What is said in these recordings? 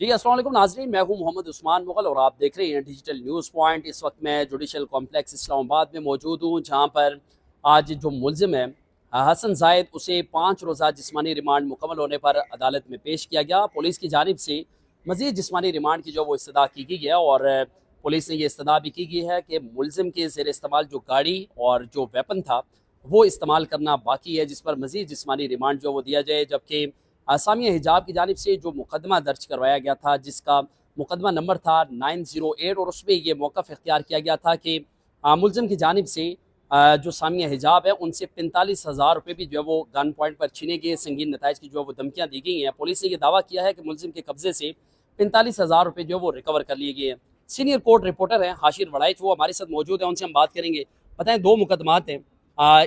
जी, अस्सलाम वालेकुम नाज़रीन, मैं हूं मोहम्मद उस्मान मुग़ल और आप देख रहे हैं डिजिटल न्यूज़ पॉइंट। इस वक्त मैं जुडिशल कॉम्प्लेक्स इस्लामाबाद में मौजूद हूं, जहां पर आज जो मुलजिम है हसन जायद, उसे 5 रोज़ा जिस्मानी रिमांड मुकम्मल होने पर अदालत में पेश किया गया। पुलिस की जानिब से मज़ीद जिस्मानी रिमांड की जो वो इस्तदा की गई है, और पुलिस ने ये इस्तदा भी की गई है कि मुलजिम के ज़ेर इस्तेमाल जो गाड़ी और जो वेपन था वो इस्तेमाल करना बाकी है, जिस पर मज़ीद जिस्मानी रिमांड जो वो दिया जाए। जबकि सामिया हिजाब की जानिब से जो मुकदमा दर्ज करवाया गया था, जिसका मुकदमा नंबर था 908, और उसमें ये मौक़िफ़ इख्तियार किया गया था कि मुलज़िम की जानिब से जो सामिया हिजाब है उनसे 45,000 रुपये भी जो है वो गन पॉइंट पर छीने गए। संगीन नताइज की जो है वो धमकियाँ दी गई हैं। पुलिस ने ये दावा किया है कि मुलज़िम के कब्ज़े से 45,000 रुपये जो है वो रिकवर कर लिए गए हैं। सीनियर कोर्ट रिपोर्टर हैं हाशिर वड़ाइच, वो हमारे साथ मौजूद हैं, उनसे हम बात करेंगे। बताएँ, 2 मुकदमात हैं,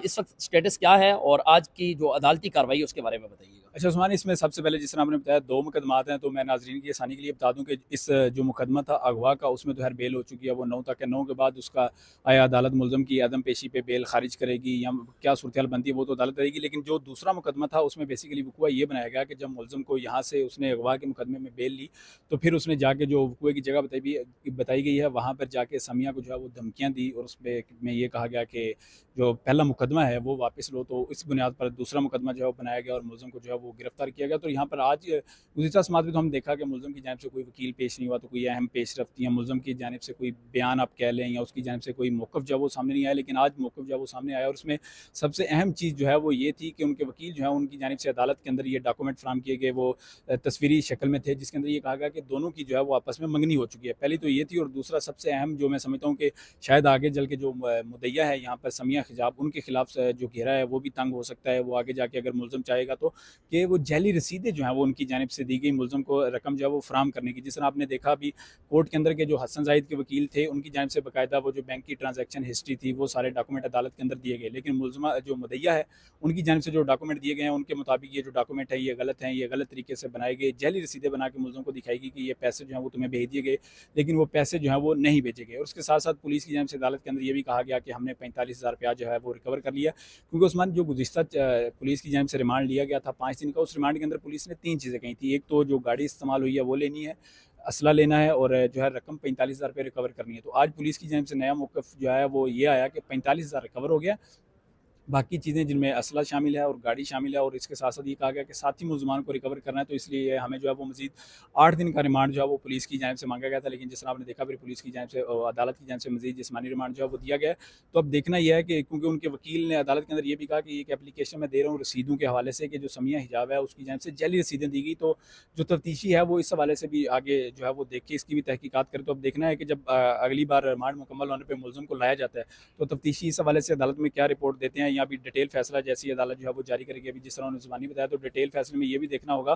इस वक्त स्टेटस क्या है और आज की जो अदालती कार्रवाई है उसके बारे में बताइएगा। अच्छा उस्मान, इसमें सबसे पहले जिस तरह आपने बताया 2 मुकदमात हैं, तो मैं नाज़रीन की आसानी के लिए बता दूँ कि इस जो मुकदमा था अगवा का, उसमें तो खैर बेल हो चुकी है, वो 9 तक है। 9 के बाद उसका आया अदालत मुल्ज़िम की अदम पेशी पे बेल खारिज करेगी या क्या सूरत-हाल बनती है वो तो अदालत करेगी। लेकिन जो दूसरा मुकदमा था उसमें बेसिकली वक़ुआ ये बनाया गया कि जब मुल्ज़िम को यहाँ से उसने अगवा के मुकदमे में बेल ली, तो फिर उसने जाके जो वक़ुए की जगह बताई गई है, वहाँ पर जाके समिया को जो है वो धमकियाँ दी, और उसपे में ये कहा गया कि जो पहला मुकदमा है वो वापस लो। तो इस बुनियाद पर दूसरा मुकदमा जो है वो बनाया गया और मुल्ज़िम को जो है वो गिरफ्तार किया गया। तो यहाँ पर आज गुज़िश्ता समात में तो हम देखा कि मुल्ज़िम की जानिब से कोई वकील पेश नहीं हुआ, तो कोई अहम पेशरफ्त या मुल्ज़िम की जानिब से कोई बयान आप कह लें या उसकी जानिब से कोई मौक़िफ़ जो है वो सामने नहीं आया। लेकिन आज मौक़िफ़ जो है वो सामने आया, और उसमें सबसे अहम चीज़ जो है वो ये थी कि उनके वकील जो है उनकी जानिब से अदालत के अंदर ये डॉक्यूमेंट फ़राहम किए गए, वो तस्वीरी शक्ल में थे, जिसके अंदर ये कहा गया कि दोनों की जो है वो आपस में मंगनी हो चुकी है। पहली तो ये थी, और दूसरा सबसे अहम जो मैं समझता हूँ कि शायद आगे चल के जो मुद्दईया है यहाँ पर समिया हिजाब, उनके खिलाफ जो घेरा है वो भी तंग हो सकता है। वो आगे जाके अगर मुल्ज़िम चाहेगा तो कि वो जाली रसीदें जो हैं वो उनकी जानिब से दी गई मुल्ज़िम को रकम जो है वो फ़राहम करने की। जिस तरह आपने देखा अभी कोर्ट के अंदर के जो हसन जाहिद के वकील थे, उनकी जानिब से बाकायदा वो जो बैंक की ट्रांज़ैक्शन हिस्ट्री थी वो सारे डॉक्यूमेंट अदालत के अंदर दिए गए। लेकिन मुल्ज़िमा जो मुद्दईया है, उनकी जानिब से जो डॉक्यूमेंट दिए गए हैं, उनके मुताबिक ये जो डॉक्यूमेंट है ये गलत हैं, ये गलत तरीके से बनाए गए। जाली रसीदें बना के मुल्ज़िम को दिखाई गई कि ये पैसे जो हैं वो तुम्हें भेज दिए गए, लेकिन वो पैसे जो हैं वो नहीं भेजे गए। और उसके साथ-साथ पुलिस की जानिब से अदालत के अंदर ये भी कहा गया कि हमने 45,000 रुपया जो है वो रिकवर कर लिया। क्योंकि उस्मान, जो गुज़िश्ता पुलिस की जानिब से रिमांड लिया गया था 5 दिन का, उस रिमांड के अंदर पुलिस ने 3 चीज़ें कही थी। एक तो जो गाड़ी इस्तेमाल हुई है वो लेनी है, असला लेना है, और जो है रकम 45,000 रुपये रिकवर करनी है। तो आज पुलिस की जानिब से नया मौक़िफ़ जो है वो ये आया कि 45,000 रिकवर हो गया। बाकी चीज़ें जिनमें असला शामिल है और गाड़ी शामिल है, और इसके साथ-साथ ये कहा गया कि साथी मुल्ज़िमान को रिकवर करना है, तो इसलिए हमें जो है वो मज़ीद 8 दिन का रिमांड जो है वो पुलिस की जानिब से माँगा गया था। लेकिन जिस तरह आपने देखा फिर पुलिस की जानिब से अदालत की जानिब से मज़ीद जिस्मानी रिमांड जो है वो दिया गया है। तो अब देखना ये है कि क्योंकि उनके वकील ने अदालत के अंदर ये भी कहा कि एक एप्लीकेशन मैं दे रहा हूँ रसीदों के हवाले से कि जो समिया हिजाब है उसकी जानिब से जाली रसीदें दी गई, तो जो तफ्तीशी है वो इस हवाले से भी आगे जो है वो देख के इसकी भी तहकीकात करे। तो अब देखना है कि जब अगली बार रिमांड मुकम्मल होने पे मुल्ज़िम को लाया जाता है, तो तफ्तीशी इस हवाले से अदालत में क्या रिपोर्ट देते हैं, या भी डिटेल फैसला जैसी अदालत जो है वो जारी करेगी। अभी जिस तरह उन्होंने ज़ुबानी बताया, तो डिटेल फैसले में ये भी देखना होगा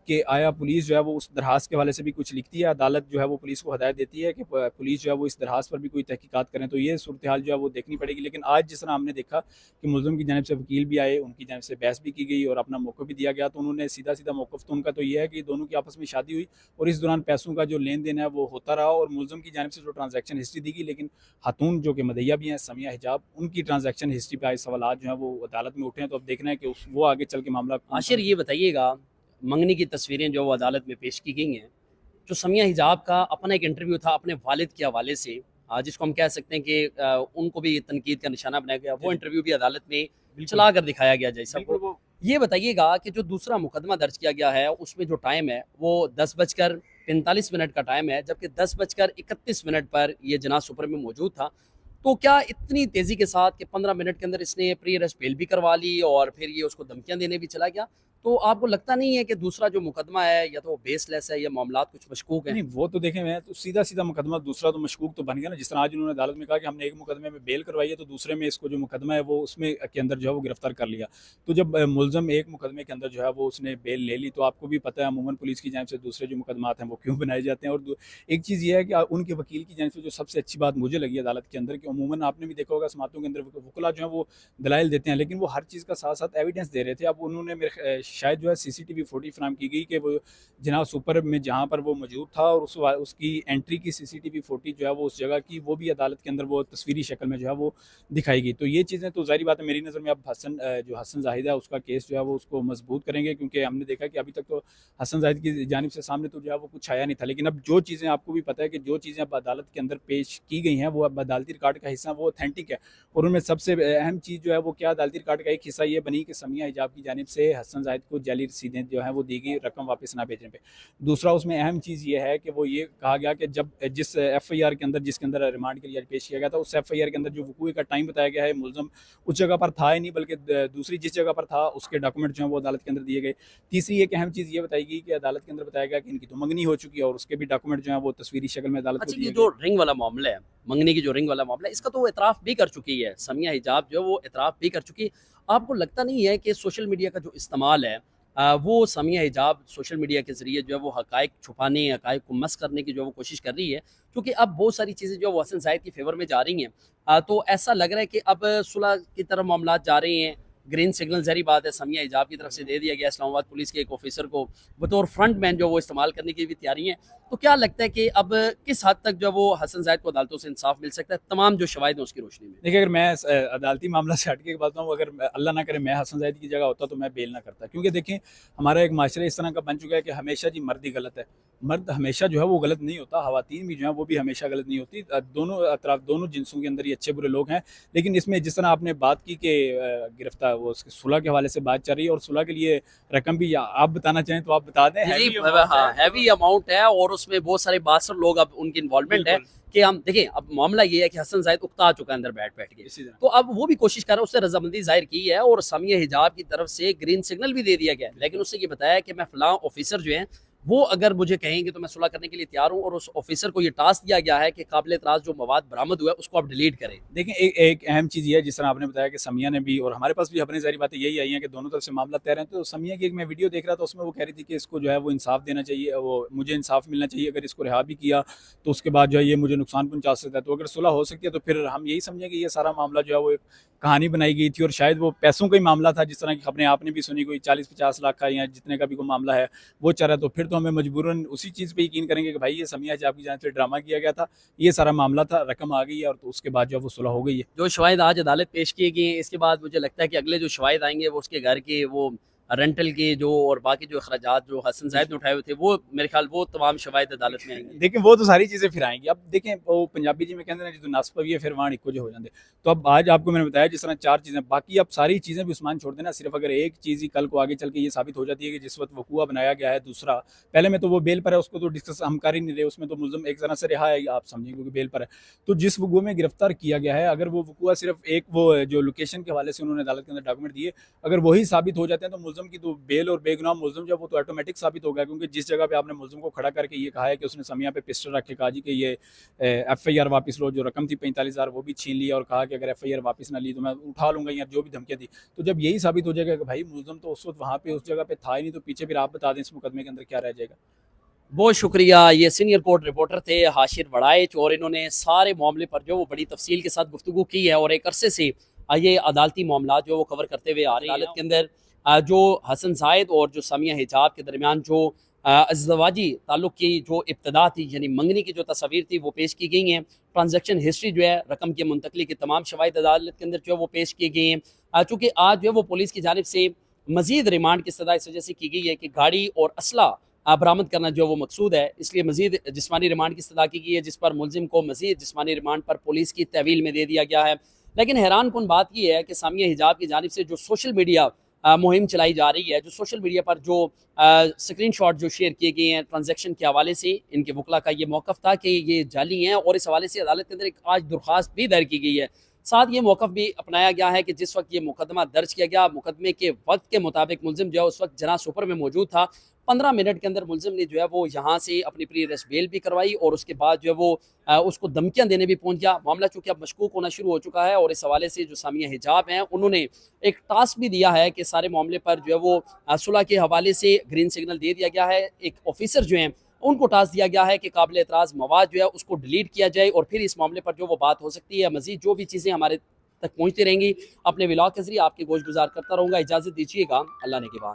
कि आया पुलिस जो है वो उस दरखास्त के हवाले से भी कुछ लिखती है, अदालत जो है वो पुलिस को हदायत देती है कि पुलिस जो है वो इस दरखास्त पर भी कोई तहकीकात करें। तो ये सूरत हाल जो है वो देखनी पड़ेगी। लेकिन आज जिस तरह हमने देखा कि मुल्ज़िम की जानिब से वकील भी आए, उनकी जानिब से बहस भी की गई और अपना मौक़िफ़ भी दिया गया, तो उन्होंने सीधा-सीधा मौक़िफ़ तो उनका तो ये है कि दोनों की आपस में शादी हुई और इस दौरान पैसों का जो लेन-देन है वो होता रहा, और मुल्ज़िम की जानिब से जो ट्रांज़ैक्शन हिस्ट्री दी गई, लेकिन खातून जो कि मदइया भी हैं, समिया हिजाब, उनकी ट्रांज़ैक्शन हिस्ट्री पे आए सवालात जो हैं वो अदालत में उठे हैं। तो अब देखना है कि वो आगे चल के मामला कौन-सा आशिर, ये बताइएगा, मंगनी की तस्वीरें जो वो अदालत में पेश की गई हैं, जो समिया हिजाब का अपना एक इंटरव्यू था अपने वालिद के हवाले से, जिसको हम कह सकते हैं कि उनको भी तनकीद का निशाना बनाया गया, जी, वो जी। इंटरव्यू भी अदालत में बिल्कुल, चला कर दिखाया गया जैसा बिल्कुल वो। वो ये बताइएगा कि जो दूसरा मुकदमा दर्ज किया गया है, उसमें जो टाइम है, वो 10 बजकर 45 मिनट का टाइम है, जबकि 10 बजकर 31 मिनट पर ये जना सुपर में मौजूद था। तो क्या इतनी तेज़ी के साथ कि 15 मिनट के अंदर इसने प्री अरेस्ट बेल भी करवा ली और फिर ये उसको धमकियाँ देने भी चला गया? तो आपको लगता नहीं है कि दूसरा जो मुकदमा है, या तो वो बेसलेस है या मामलात कुछ मशकूक हैं? नहीं, वो तो देखें, मैं तो सीधा-सीधा मुकदमा दूसरा तो मशकूक तो बन गया ना। जिस तरह आज उन्होंने अदालत में कहा कि हमने एक मुकदमे में बेल करवाई है, तो दूसरे में इसको जो मुकदमा है वो उसमें के अंदर जो है वो गिरफ्तार कर लिया। तो जब मुल्ज़िम एक मुकदमे के अंदर जो है वो उसने बेल ले ली, तो आपको भी पता है अमूमन पुलिस की जानिब से दूसरे जो मुकदमात हैं वो क्यों बनाए जाते हैं। और एक चीज़ ये है कि उनके वकील की जानिब से जो सबसे अच्छी बात मुझे लगी अदालत के अंदर, कि अमूमन आपने भी देखा होगा समातों के अंदर वकीला जो है वो दलाइल देते हैं, लेकिन वो हर चीज़ का साथ-साथ एविडेंस दे रहे थे। अब उन्होंने शायद जो है CCTV फुटेज फराहम की गई कि वो जनाब सुपर में जहाँ पर वो मौजूद था और उसकी एंट्री की CCTV फुटेज जो है वो उस जगह की वो भी अदालत के अंदर वो तस्वीरी शक्ल में जो है वो दिखाई गई। तो ये चीज़ें तो ज़ाहिर बात है मेरी नज़र में अब जो हसन जाहिद है उसका केस जो है वो उसको मजबूत करेंगे, क्योंकि हमने देखा कि अभी तक तो हसन जाहिद की जानिब से सामने तो जो है वो कुछ आया नहीं था। लेकिन अब जो चीज़ें आपको भी पता है कि जो चीज़ें अब अदालत के अंदर पेश की गई हैं वो अब अदालती रिकॉर्ड का हिस्सा वो ऑथेंटिक है। और उनमें सबसे अहम चीज़ जो है वो क्या अदालती रिकॉर्ड का एक हिस्सा ये बनी कि समिया हिजाब की जानिब से हसन जाहिद को जाली रसीदें जो है वो दी गई रकम वापस ना भेजने पे। दूसरा उसमें अहम चीज़ ये है कि वो ये कहा गया कि जब जिस FIR के अंदर जिसके अंदर रिमांड के लिए पेश किया गया था उस FIR के अंदर जो वकूए का टाइम बताया गया है मुलज़म उस जगह पर था ही नहीं, बल्कि दूसरी जिस जगह पर था उसके डॉक्यूमेंट जो है वो अदालत के अंदर दिए गए। तीसरी एक अहम चीज़ ये बताई गई कि अदालत के अंदर बताया गया कि इनकी तो मंगनी हो चुकी है और उसके भी डॉक्यूमेंट जो है वो तस्वीरी शक्ल में अदालत को अच्छा, दिए ये गए। जो रिंग वाला मामला है, मंगनी की जो रिंग वाला मामला है, इसका तो वो इतराफ़ भी कर चुकी है, समिया हिजाब जो है वो इतराफ़ भी कर चुकी है। आपको लगता नहीं है कि सोशल मीडिया का जो इस्तेमाल है वो समिया हिजाब सोशल मीडिया के ज़रिए जो है वो हक़ाइक़ छुपाने, हक़ाइक़ को मस करने की जो है वो कोशिश कर रही है? क्योंकि अब बहुत सारी चीज़ें जो है वो हसन ज़ाहिद की फ़ेवर में जा रही हैं। तो ऐसा लग रहा है कि अब सुलह की तरफ मामलात जा रहे हैं। ग्रीन सिग्नल ज़ाहिर बात है समिया हिजाब की तरफ से दे दिया गया इस्लामाबाद पुलिस के एक ऑफिसर को बतौर फ्रंट मैन जो वो इस्तेमाल करने की भी तैयारी है। तो क्या लगता है कि अब किस हद तक जो वो हसन ज़ाहिद को अदालतों से इंसाफ मिल सकता है तमाम जो शवाहिद हैं उसकी रोशनी में? देखिए, अगर मैं अदालती मामला से हट के बात बताऊँ, अगर अल्लाह ना करे मैं हसन ज़ाहिद की जगह होता तो मैं बेल ना करता। क्योंकि देखें, हमारा एक माशरा इस तरह का बन चुका है कि हमेशा जी मर्द ही गलत है। मर्द हमेशा जो है वो गलत नहीं होता, ख़वातीन भी जो है वो भी हमेशा गलत नहीं होती। दोनों अतराफ़ दोनों जिन्सों के अंदर ये अच्छे बुरे लोग हैं। लेकिन इसमें जिस तरह आपने बात की कि गिरफ्तार वो उसके सुलह के हवाले से बात चल रही है और सुलह के लिए रकम भी आप बताना चाहें तो आप बता दें। जी, हैवी अमाउंट हाँ, है। हैवी अमाउंट है और उसमें बहुत सारे बासर लोग अब उनकी इन्वॉल्वमेंट है बिल्कुल, कि हम देखिए अब मामला ये है कि हसन ज़ाहिद उकता चुका है अंदर बैठ के। इसी तरह। तो अब वो भी कोशिश कर रहा है, उससे रज़ामंदी ज़ाहिर की है और समिया हिजाब की तरफ से ग्रीन सिग्नल भी दे दिया गया है। लेकिन उससे ये बताया कि मैं फ़लाँ ऑफ़िसर जो हैं वो अगर मुझे कहेंगे तो मैं सुलह करने के लिए तैयार हूँ और उस ऑफ़िसर को ये टास्क दिया गया है कि काबिल एतराज़ जो मवाद बरामद हुआ है उसको आप डिलीट करें। देखिए, एक अहम चीज़ ये है, जिस तरह आपने बताया कि समिया ने भी और हमारे पास भी अपनी ज़ाहिर बातें यही आई हैं कि दोनों तरफ से मामला तय हैं। तो समिया की एक मैं वीडियो देख रहा था, उसमें वो कह रही थी कि इसको जो है वो इंसाफ देना चाहिए, वो मुझे इंसाफ मिलना चाहिए। अगर इसको रिहा भी किया तो उसके बाद जो है ये मुझे नुकसान पहुँचा सकता है। तो अगर सुलह हो सकती है तो फिर हम यही समझें कि ये सारा मामला जो है वो एक कहानी बनाई गई थी और शायद वो पैसों का ही मामला था, जिस तरह की खबरें आपने भी सुनी, कोई 40-50 लाख का या जितने का भी कोई मामला है वो चल रहा है। तो फिर तो हमें मजबूरन उसी चीज़ पे यकीन करेंगे कि भाई ये समिया हिजाब की जानिब से ड्रामा किया गया था, ये सारा मामला था, रकम आ गई है और तो उसके बाद जो है वो सुलह हो गई है। जो शवाहिद आज अदालत पेश किए गए हैं इसके बाद मुझे लगता है कि अगले जो शवाहिद आएंगे वो उसके घर के वो रेंटल के जो और बाकी जो अखराजात जो हसन ज़ाहिद ने उठाए हुए थे वो मेरे ख्याल वो तमाम शवाहिद अदालत में आएंगे। देखिए, वो तो सारी चीज़ें फिर आएँगी। अब देखें, वो पंजाबी जी में कहते हैं ना, जो नस पवी है फिर वहाँ इक्को जो हो जाते। तो अब आज आपको मैंने बताया जिस तरह 4 चीज़ें, बाकी अब सारी चीज़ें भी उस्मान छोड़ देना, सिर्फ़ अगर एक चीज़ ही कल को आगे चल के ये साबित हो जाती है कि जिस वक़्त वकूआ बनाया गया है दूसरा, पहले में तो वो बेल पर है, उसको तो डिस्कस हम कर ही नहीं रहे, उसमें तो मुल्ज़िम एक तरह से रिहा है, आप समझिए, क्योंकि बेल पर है। तो जिस वकूए में गिरफ्तार किया गया है, अगर वो वकूआ सिर्फ़ एक वो जो लोकेशन के हवाले से उन्होंने अदालत के अंदर डॉक्यूमेंट दिए, अगर वही साबित हो जाते हैं तो मुल्ज़िम की तो बेल और बेगुनाह मुल्ज़िम जो है वो तो ऑटोमेटिक साबित हो गया, क्योंकि जिस जगह पे आपने मुल्ज़िम को खड़ा करके ये कहा है कि उसने समिया पे पिस्टल रख के कहा जी कि ये FIR वापस लो, जो रकम थी 45,000 वो भी छीन ली और कहा कि अगर FIR वापस ना ली तो मैं उठा लूँगा, या जो भी धमकियाँ दी। तो जब यही साबित हो जाएगा कि भाई मुल्ज़िम तो उस वक़्त वहाँ पे उस जगह पे था ही नहीं, तो पीछे फिर आप बता दें इस मुकदमे के अंदर क्या रह जाएगा। बहुत शुक्रिया, ये सीनियर कोर्ट रिपोर्टर थे हाशिर वड़ाइच और इन्होंने सारे मामले पर जो वो बड़ी तफसील के साथ गुफ्तगू की है और एक अरसे से ये अदालती मामला जो वो कवर करते हुए आ रहे हैं। अदालत के अंदर जो हसन ज़ाहिद और जो समिया हिजाब के दरमियान जो अज़दवाजी ताल्लुक़ की जो इब्तदा थी यानी मंगनी की जो तस्वीर थी वो पेश की गई हैं। ट्रांजैक्शन हिस्ट्री जो है रकम की मुंतकली की तमाम शवाहिद अदालत के अंदर जो है वो पेश की गई हैं। चूँकि आज जो है वो पुलिस की जानिब से मज़ीद रिमांड की सदा इस वजह से की गई है कि गाड़ी और असला बरामद करना जो वो मकसूद है, इसलिए मज़ीद जिस्मानी रिमांड की इस्तदा की गई है, जिस पर मुलजिम को मज़ीद जिस्मानी रिमांड पर पुलिस की तहवील में दे दिया गया है। लेकिन हैरान कुन बात यह है कि सामिया हिजाब की जानिब से जो सोशल मीडिया मुहिम चलाई जा रही है, जो सोशल मीडिया पर जो स्क्रीन शॉट जो शेयर किए गए हैं ट्रांजेक्शन के हवाले से, इनके वकला का ये मौक़िफ़ था कि ये जाली हैं और इस हवाले से अदालत के अंदर एक आज दरख्वास्त भी दायर की गई है। साथ ये मौक़िफ़ भी अपनाया गया है कि जिस वक्त ये मुकदमा दर्ज किया गया, मुकदमे के वक्त के मुताबिक मुलजिम जो है उस वक्त जना सुपर में मौजूद था। 15 मिनट के अंदर मुलजिम ने जो है वो यहाँ से अपनी प्री अरेस्ट बेल भी करवाई और उसके बाद जो है वो उसको धमकियाँ देने भी पहुँच गया। मामला चूँकि अब मशकूक होना शुरू हो चुका है और इस हवाले से जो सामिया हिजाब हैं उन्होंने एक टास्क भी दिया है कि सारे मामले पर जो है वो सुलह के हवाले से ग्रीन सिग्नल दे दिया गया है। एक ऑफिसर जो हैं उनको टास्क दिया गया है कि काबिल एतराज़ मवाद जो है उसको डिलीट किया जाए और फिर इस मामले पर जो वो बात हो सकती है, मज़ीद जो भी चीज़ें हमारे तक पहुँचती रहेंगी, अपने व्लॉग के ज़रिए आपके गोश गुजार करता रहूँगा। इजाज़त दीजिएगा, अल्लाह ने के बाद।